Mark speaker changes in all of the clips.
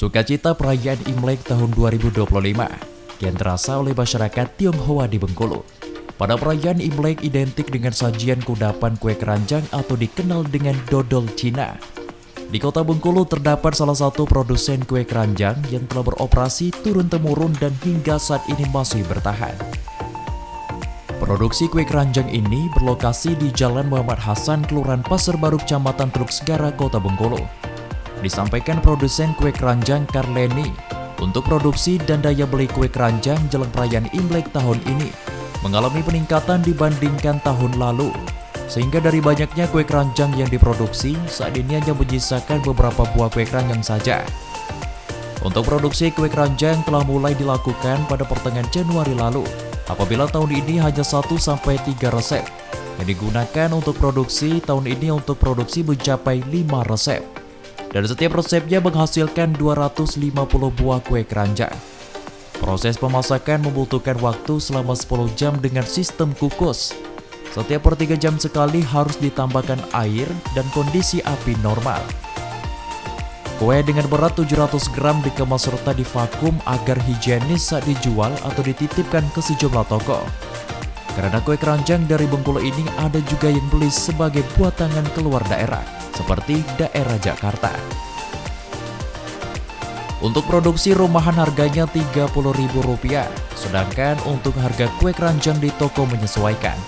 Speaker 1: Sukacita perayaan Imlek tahun 2025 kian terasa oleh masyarakat Tionghoa di Bengkulu. Pada perayaan Imlek identik dengan sajian kudapan kue keranjang atau dikenal dengan dodol Cina. Di kota Bengkulu terdapat salah satu produsen kue keranjang yang telah beroperasi turun-temurun dan hingga saat ini masih bertahan. Produksi kue keranjang ini berlokasi di Jalan Muhammad Hasan, Kelurahan Pasar Baru, Kecamatan Teluk Segara, Kota Bengkulu. Disampaikan produsen kue keranjang Karleni, untuk produksi dan daya beli kue keranjang jelang perayaan Imlek tahun ini mengalami peningkatan dibandingkan tahun lalu. Sehingga dari banyaknya kue keranjang yang diproduksi, saat ini hanya menyisakan beberapa buah kue keranjang saja. Untuk produksi kue keranjang telah mulai dilakukan pada pertengahan Januari lalu, apabila tahun ini hanya 1-3 resep yang digunakan untuk produksi. Tahun ini untuk produksi mencapai 5 resep. Dan setiap resepnya menghasilkan 250 buah kue keranjang. Proses pemasakan membutuhkan waktu selama 10 jam dengan sistem kukus. Setiap per 3 jam sekali harus ditambahkan air dan kondisi api normal. Kue dengan berat 700 gram dikemas serta divakum agar higienis saat dijual atau dititipkan ke sejumlah toko. Karena kue keranjang dari Bengkulu ini ada juga yang beli sebagai buatangan keluar daerah, seperti daerah Jakarta. Untuk produksi rumahan harganya Rp30.000, sedangkan untuk harga kue keranjang di toko menyesuaikan.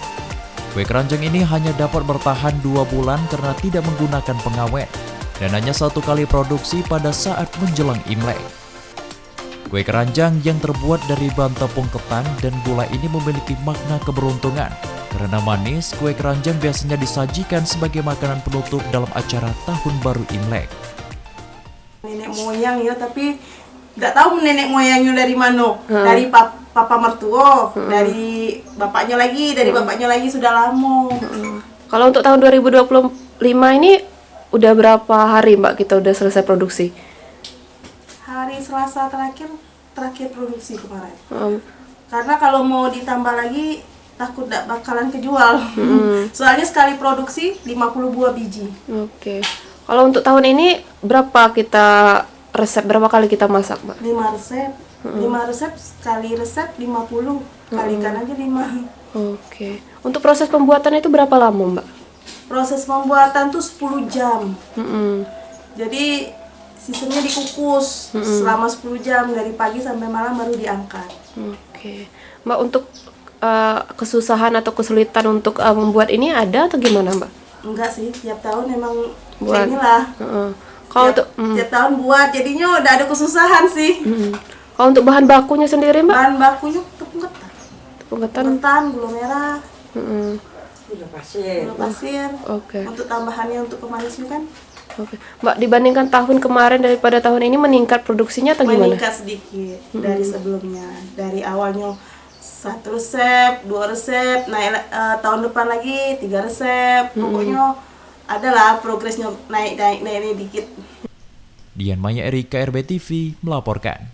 Speaker 1: Kue keranjang ini hanya dapat bertahan 2 bulan karena tidak menggunakan pengawet dan hanya 1 kali produksi pada saat menjelang Imlek. Kue keranjang yang terbuat dari bahan tepung ketan dan gula ini memiliki makna keberuntungan. Karena manis, kue keranjang biasanya disajikan sebagai makanan penutup dalam acara Tahun Baru Imlek.
Speaker 2: Nenek moyang ya, tapi nggak tahu nenek moyangnya dari mana. Dari papa mertua, dari bapaknya lagi sudah lama.
Speaker 3: Kalau untuk tahun 2025 ini udah berapa hari Mbak kita udah selesai produksi?
Speaker 2: Hari Selasa terakhir produksi kemarin. Karena kalau mau ditambah lagi takut tidak bakalan kejual. Soalnya sekali produksi 50 buah biji.
Speaker 3: Oke. Kalau untuk tahun ini berapa kali kita masak, Mbak?
Speaker 2: 5 resep. 5 resep, sekali resep 50. Kalikan aja 5.
Speaker 3: Oke. Untuk proses pembuatan itu berapa lama, Mbak?
Speaker 2: Proses pembuatan tuh 10 jam. Jadi sistemnya dikukus selama 10 jam, dari pagi sampai malam baru diangkat.
Speaker 3: Oke. Mbak, untuk kesusahan atau kesulitan untuk membuat ini ada atau gimana, Mbak?
Speaker 2: Enggak sih, tiap tahun emang
Speaker 3: buat
Speaker 2: inilah. Tiap tahun buat, jadinya udah ada kesusahan sih.
Speaker 3: Kalau untuk bahan bakunya sendiri, Mbak?
Speaker 2: Bahan bakunya tepung ketan.
Speaker 3: Tepung ketan,
Speaker 2: gula merah, gula pasir.
Speaker 3: Oke.
Speaker 2: Untuk tambahannya untuk pemanisnya kan.
Speaker 3: Oke. Mbak, dibandingkan tahun kemarin daripada tahun ini meningkat produksinya atau gimana?
Speaker 2: Meningkat sedikit dari sebelumnya. Dari awalnya 1 resep, 2 resep, tahun depan lagi 3 resep. Pokoknya adalah progresnya naik dikit.
Speaker 1: Dian Maya Erika, RBTV melaporkan.